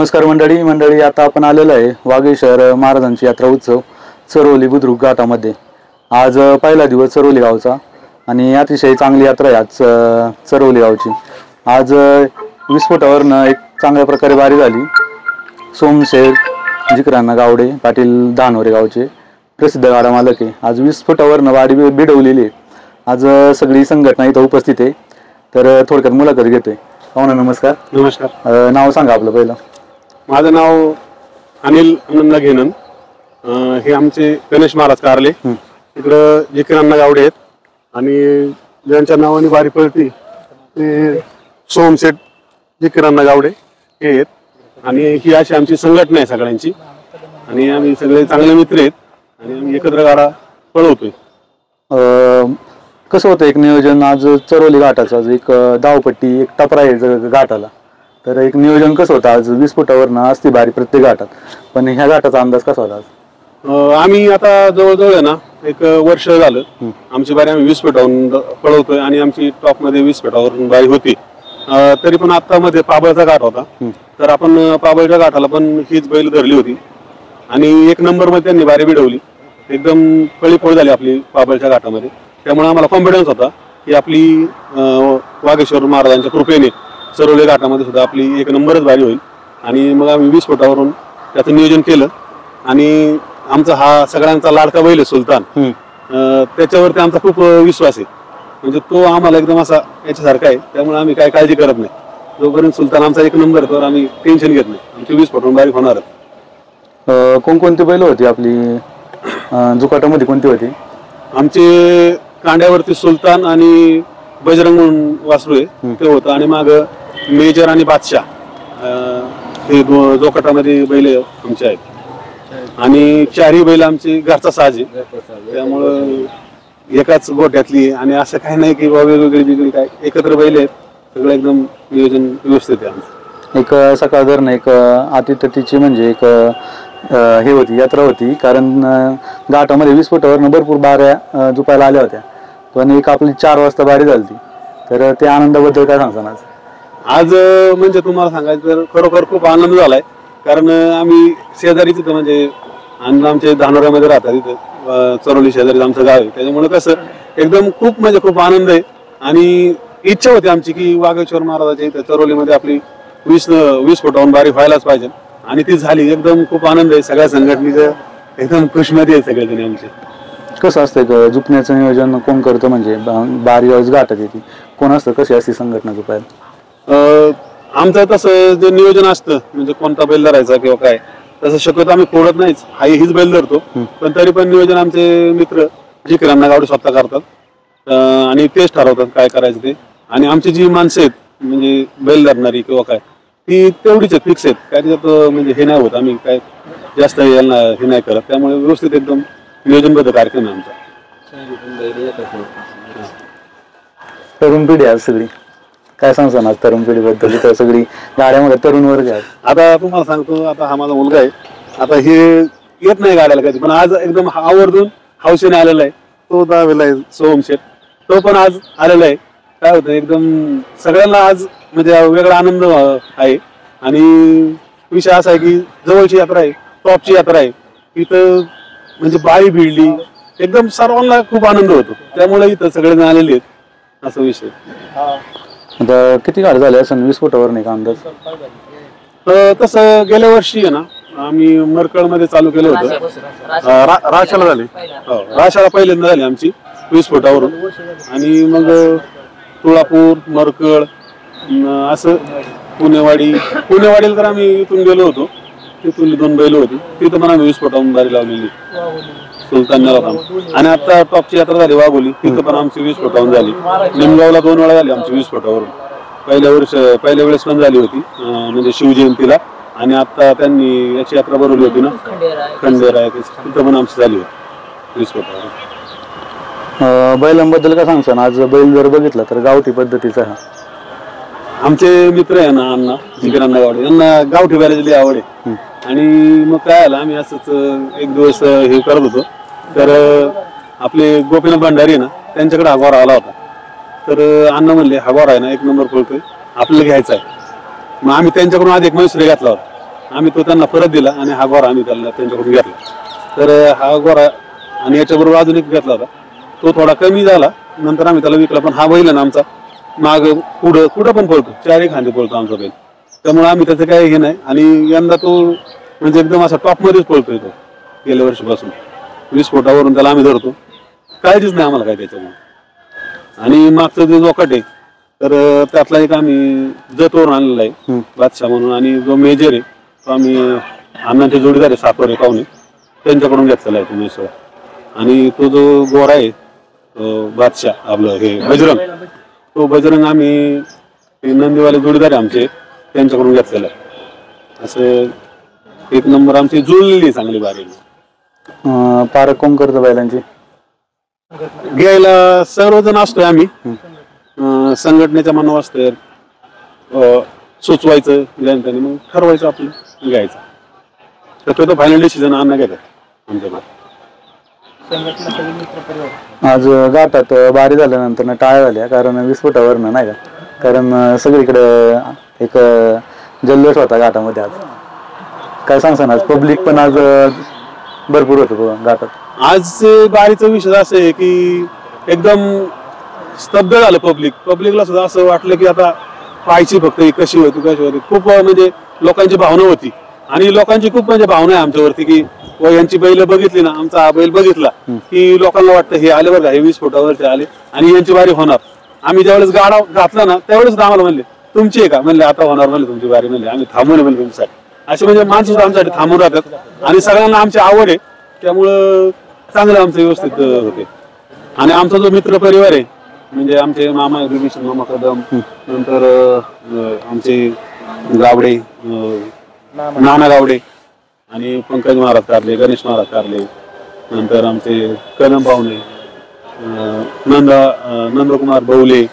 नमस्कार मंडळी आता आपण आलेलो आहे वागेश्वर महाराजांची यात्रा उत्सव चरोली बुद्रुक घाटामध्ये। आज पहिला दिवस चरोली गावचा आणि अतिशय चांगली यात्रा आहे आज चरोली गावची। आज विस्फोटावरनं एक चांगल्या प्रकारे वारी झाली। सोमशेठ जिकरांना गावडे पाटील धानोरे गावचे प्रसिद्ध गाडा मालक आहे। आज विस्फोटावरनं वारी बिडवलेली आहे। आज सगळी संघटना इथं उपस्थित आहे। तर थोडक्यात मुलाखत घेतोय। पाहुणा नमस्कार। नमस्कार। नाव सांगा आपलं पहिलं। माझं नाव अनिल आनंद घेनन। हे आमचे गणेश महाराज कारले इकडं जिकरांना गावडे आहेत आणि ज्यांच्या नावाने वारी पळती ते सोमशेठ जिकरांना गावडे हे आहेत आणि ही अशी आमची संघटना आहे सगळ्यांची आणि आम्ही सगळे चांगले मित्र आहेत आणि आम्ही एकत्र गाडा पळवतोय। कसं होतं एक नियोजन आज चरोली घाटाचं एक धावपट्टी एक टपरा आहे घाटाला, तर एक नियोजन कसं होतं आज विस्फोटावरनं असती भारी प्रत्येक घाटात, पण ह्या घाटाचा अंदाज कसा होता आज? आम्ही आता जवळजवळ आहे ना एक वर्ष झालं आमची बारी आम्ही विस्फोटावरून पळवतोय आणि आमची टॉप मध्ये विस्फोटावरून बारी होती। तरी पण आता मध्ये पाबळचा घाट होता तर आपण पाबळच्या घाटाला पण हीच बैल धरली होती आणि एक नंबर मध्ये त्यांनी बारी बिडवली। एकदम पळीपोळ झाली आपली पाबळच्या घाटामध्ये, त्यामुळे आम्हाला कॉन्फिडन्स होता की आपली वागेश्वर महाराजांच्या कृपेने चरोली घाटामध्ये सुद्धा आपली एक नंबरच बारी होईल। आणि मग आम्ही विस्फोटावरून त्याचं नियोजन केलं आणि आमचा हा सगळ्यांचा लाडका बैल आहे सुलतान, त्याच्यावरती आमचा खूप विश्वास आहे। म्हणजे तो आम्हाला एकदम असा याच्यासारखा आहे, त्यामुळे आम्ही काय काळजी करत नाही। जोपर्यंत सुलतान आमचा एक नंबर तर आम्ही टेन्शन घेत नाही, आमची विस्फोटून बारी होणारच। कोणकोणती बैल होती आपली जुकाटामध्ये कोणती होती? आमचे कांड्यावरती सुलतान आणि बजरंग म्हणून वासरू आहे ते होतं आणि माग मेजर आणि बादशाह हे जोकाटामध्ये बैल आमचे आहेत आणि चारही बैल आमची घरचा साज आहे, त्यामुळं एकाच गोट्यातली आणि असं काही नाही की वेगवेगळी काय एकत्र बैल आहेत, सगळं एकदम नियोजन व्यवस्थित आहे आमचं। एक सकाळ धरणं एक अतिथतीची म्हणजे एक हे होती यात्रा होती, कारण घाटामध्ये विस्फोटावरनं भरपूर बाऱ्या झुपायला आल्या होत्या, पण एक आपली 4 वाजता बारी झाली। तर त्या आनंदाबद्दल काय सांगता आज? आज म्हणजे तुम्हाला सांगायचं तर खरोखर खूप आनंद झालाय, कारण आम्ही शेजारीच इथं म्हणजे आमचे धानोऱ्यामध्ये राहतात, इथं चरोली शेजारीच आमचं गाव आहे, त्याच्यामुळे कसं एकदम खूप म्हणजे खूप आनंद आहे। आणि इच्छा होती आमची की वागेश्वर महाराजाच्या इथं चरोलीमध्ये आपली विस्फोटावरून बारी व्हायलाच पाहिजे आणि ती झाली। एकदम खूप आनंद आहे, सगळ्या संघटनेचं एकदम खुशमध्ये आहे सगळेजण आमचे। कसं असतं झुपण्याचं नियोजन कोण करतं, म्हणजे बारी वेळेस घाटात येते कोण असतं, कशी असते संघटना झुपायला? आमचं तसं जे नियोजन असतं म्हणजे कोणता बैल धरायचा किंवा काय तसं शक्यतो आम्ही फोडत नाहीच, हीच बैल धरतो, पण तरी पण नियोजन आमचे मित्र जिकरांना गावडे स्वतः करतात आणि तेच ठरवतात काय करायचं ते। आणि आमची जी माणसं आहेत म्हणजे बैल धरणारी किंवा काय ती तेवढीच फिक्स आहेत, काय त्याच्यात म्हणजे हे नाही होत, आम्ही काय जास्त हे नाही करत, त्यामुळे व्यवस्थित एकदम नियोजनबद्ध कार्यक्रम आहे आमचा। तरुण पिढी आज सगळी काय सांगता ना तरुण पिढीबद्दल? तर सगळी गाड्यामध्ये तरुण वर्ग आहे। आता तुम्हाला सांगतो, आता हा माझा मुलगा आहे, आता हे येत नाही गाड्याला कधी, पण आज एकदम आवर्जून हौसेने आलेला आहे। तो दावेला आहे सोमशेठ, तो पण आज आलेला आहे। काय होतं एकदम सगळ्यांना आज म्हणजे वेगळा आनंद आहे आणि विषय असा आहे की जवळची यात्रा आहे, टॉपची यात्रा आहे, इथं म्हणजे बारी भिडली, एकदम सर्वांना खूप आनंद होतो, त्यामुळे इथं सगळेजण आलेले आहेत असा विषय। आता किती गाडी झाले असं विस्फोटावर नाही का अंदाज? तसं गेल्या वर्षी आहे ना आम्ही मरकळमध्ये चालू केलं होतं, राशाला झाले, राशाला पहिल्यांदा झाली आमची विस्फोटावरून आणि मग तुळापूर मरकळ असं पुणेवाडीला तर आम्ही इथून गेलो होतो, तिथून 2 बैल होती, तिथं पण आम्ही विस्फोटावरून बारी लावलेली सुलतान आणि आता टॉपची यात्रा झाली वाघोली, तिथं पण आमची विस्फोटावरून झाली। निमगावला 2 वेळा झाली आमची विस्फोटावरून, पहिल्या वेळेस पण झाली होती म्हणजे शिवजयंतीला आणि आता त्यांनी याची यात्रा भरवली होती ना खंडेराय, तिथं पण आमची झाली होती विस्फोटावरून। बैलांबद्दल काय सांगता ना? आज बैल जर बघितला तर गावठी पद्धतीचा आमचे मित्र आहे ना अण्णा जिकरांना गावडे, यांना गावठी बैलाची आवड आहे आणि मग काय आलं आम्ही असंच एक दिवस हे करत होतो, तर आपले गोपीनाथ भंडारी आहे ना त्यांच्याकडे हा गोरा आला होता, तर अण्णा म्हणले हा गोरा आहे ना 1 नंबर पळतोय आपल्याला घ्यायचा आहे। मग आम्ही त्यांच्याकडून आधी एक म्हैसूर घातला होता आम्ही तो त्यांना परत दिला आणि हा गोरा आम्ही त्यांच्याकडून घेतला. तर हा गोरा आणि याच्याबरोबर अजून एक घेतला होता, तो थोडा कमी झाला, नंतर आम्ही त्याला विकला. पण हा बैल आहे ना आमचा माग कुठं पण पळतो, 4 खांदे पळतो आमचा बैल, त्यामुळे आम्ही त्याचं काही हे नाही. आणि यंदा तो म्हणजे एकदम असा टॉप मध्येच पळतोय तो गेल्या वर्षीपासून. 20 फुटावरून त्याला आम्ही धरतो, काळजीच नाही आम्हाला काय त्याच्यामुळे. आणि मागचं जे जोकाट आहे तर त्यातला एक आम्ही जतवरून आणलेला आहे बादशाह म्हणून, आणि जो मेजर आहे तो आम्ही अण्णांचे जोडीदार आहे साखरे पाहुणे, त्यांच्याकडून घेतलेला आहे तो मिसळ. आणि तो जो गोरा आहे बादशाह आपलं हे बजरंग, तो बजरंग आम्ही नंदीवाले जोडीदार आहे आमचे, त्यांच्याकडून घेतलेला आहे. असं 1 नंबर आमची जुळलेली चांगली बारी. पारख कोण करतं बैलांची? घ्यायला सर्वजण असतोय आम्ही, संघटनेच्या मनावर असतोय, सुचवायचं त्यांनी, मग ठरवायचं आपलं घ्यायचं. तर फायनल डिसिजन आणणं घेतात आमच्याकडे. आज घाटात बारी झाल्यानंतर टाळ्या झाल्या, कारण 20 फुटावरनं नाही का, कारण सगळीकडे एक जल्लोष होता घाटामध्ये. आज काय सांगसान, आज पब्लिक पण आज भरपूर होतं घाटात. आज बारीचा विषय असं आहे की एकदम स्तब्ध झालं पब्लिकला सुद्धा असं वाटलं की आता पाहायची फक्त कशी होती. खूप म्हणजे लोकांची भावना होती, आणि लोकांची खूप म्हणजे भावना आहे आमच्यावरती की यांची बैल बघितली ना, आमचा हा बैल बघितला की लोकांना वाटतं हे आले बघा, हे 20 फुटावरती आले आणि यांची बारी होणार. आम्ही ज्यावेळेस गाडा घातला ना त्यावेळेस आम्हाला म्हणले तुमची आहे का, म्हणले आता होणार, म्हणले तुमची बारी, म्हणले आम्ही थांबून म्हणले तुमच्यासाठी. असे म्हणजे माणसं सुद्धा आमच्यासाठी थांबून राहतात, आणि सगळ्यांना आमची आवड आहे, त्यामुळं चांगलं आमचं व्यवस्थित होते. आणि आमचा जो मित्र परिवार आहे म्हणजे आमचे मामा विभीषण मामा कदम, नंतर आमचे गावडे नाना गावडे, आणि पंकज महाराज कारले, गणेश महाराज कारले, नंतर आमचे कदम पाहुणे, नंदकुमार बौले,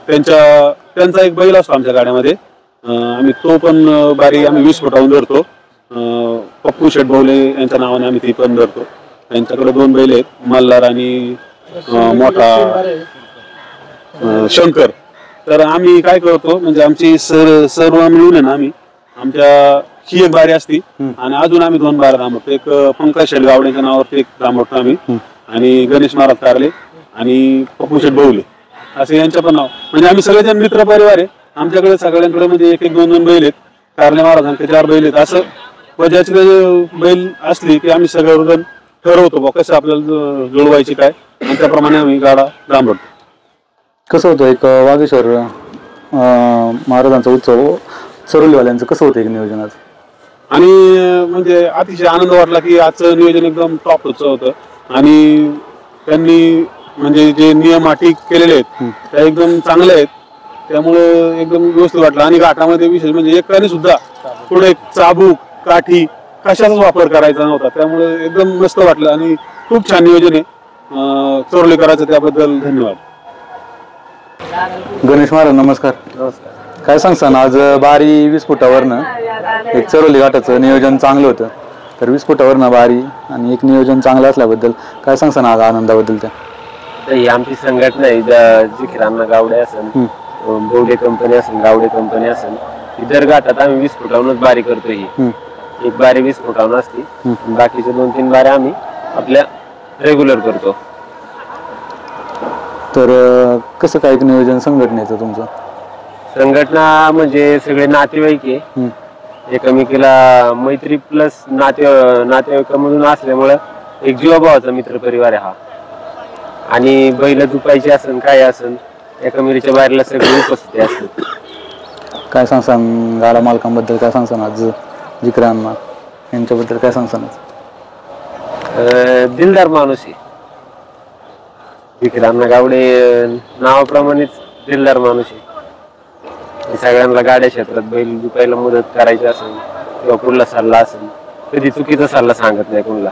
त्यांचा एक बैल असतो आमच्या गाड्यामध्ये. आम्ही तो पण बारी आम्ही 20 फुटावून धरतो. पप्पू शेठ बौले यांच्या नावाने आम्ही ती पण धरतो. त्यांच्याकडे 2 बैल आहेत, मल्हार आणि मोठा शंकर. तर आम्ही काय करतो म्हणजे आमची सर्व मिळून आहे ना, आम्ही आमच्या ही एक बारी असती, आणि अजून आम्ही 2 बाऱ्या थांबवतो. एक पंकज शेठ गावड्यांच्या नावावरती एक थांबवतो आम्ही, आणि गणेश महाराज कारले आणि पप्पू शेठ बौले असे यांच्या पण नाव. म्हणजे आम्ही सगळेजण मित्र परिवार आहे. आमच्याकडे सगळ्यांकडे म्हणजे 1-1, 2-2 बैल आहेत. कारले महाराजांचे 4 बैल आहेत. असं वजाची बैल असली की आम्ही सगळेजण ठरवतो बा कसं आपल्याला जुळवायची काय, आणि त्याप्रमाणे आम्ही गाडा थांबवतो. कसं होतं एक वागेश्वर महाराजांचा उत्सव चरोलीवाल्यांचं कसं होतं एक नियोजन आज? आणि म्हणजे अतिशय आनंद वाटला की आजचं नियोजन एकदम टॉपच होतं, आणि त्यांनी म्हणजे जे नियम अटी केलेले आहेत ते एकदम चांगले आहेत, त्यामुळे एकदम व्यवस्थित वाटलं. आणि घाटामध्ये विशेष म्हणजे एकाने सुद्धा पुढे चाबूक काठी कशाचाच वापर करायचा नव्हता, त्यामुळे एकदम मस्त वाटलं आणि खूप छान नियोजन आहे चोरलेकरांचं, त्याबद्दल धन्यवाद. गणेश महाराज नमस्कार. काय सांगसान, आज बारी 20 फुटावरनं एक चरोली घाटाचं नियोजन चांगलं होतं, तर 20 फुटावरनं बारी आणि एक नियोजन चांगलं असल्याबद्दल काय सांगसान आज आनंदाबद्दल? ही आमची संघटना आहे, जिखरांना गावडे असेल, बोवडे कंपनी असेल, गावडे कंपनी असेल, इतर घाटात आम्ही 20 फुटावरूनच बारी करतो. ही एक बारी 20 फुटावरून असते, बाकीचे 2-3 बाऱ्या आम्ही आपल्या रेग्युलर करतो. तर कसं काय नियोजन संघटनेचं तुमचं? संघटना म्हणजे सगळे नातेवाईक आहे, एकमेकीला मैत्री प्लस नातेवाईकामधून असल्यामुळं एक जीवाभावाचा मित्र परिवार आहे हा. आणि बैल दुपायची असेल काय असेल एकमेकीच्या बाहेरला सगळे उपस्थिती असतात. काय सांगसान गाडा मालकांबद्दल, काय सांगसान आज जिकरांना यांच्याबद्दल काय सांगसान? दिलदार माणूस आहे जिकरांना गावडे, नावाप्रमाणेच दिलदार माणूस आहे. सगळ्यांना गाड्या क्षेत्रात बैल दुपायला मदत करायची असेल किंवा कुठला सल्ला असेल कधी चुकीचा सल्ला सांगत नाही कोणाला.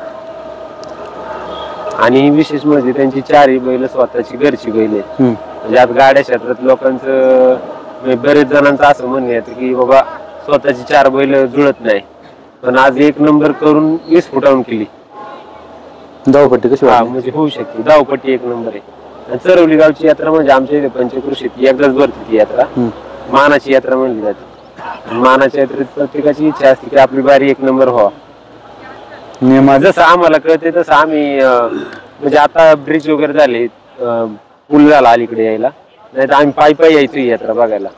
आणि विशेष म्हणजे त्यांची 4ही बैल स्वतःची घरची बैल आहेत. म्हणजे आता गाड्या क्षेत्रात लोकांचं बरेच जणांचं असं म्हणणं येतं की बाबा स्वतःची 4 बैल जुळत नाही, पण आज 1 नंबर करून 20 फुटावून केली धावपट्टी कशी? म्हणजे होऊ शकते धावपट्टी 1 नंबर आहे. आणि चरवली गावची यात्रा म्हणजे आमच्या इथे पंचकृषीत एकदाच भरते ती यात्रा, मानाची यात्रा म्हणली जाते. मानाच्या यात्रेत प्रत्येकाची इच्छा असते की आपली बारी एक नंबर व्हावा. नियमात जसं आम्हाला कळते तसं आम्ही म्हणजे आता ब्रिज वगैरे झाले, पूल झाला अलीकडे यायला, नाही तर आम्ही पायी पायी यायचो ही यात्रा बघायला.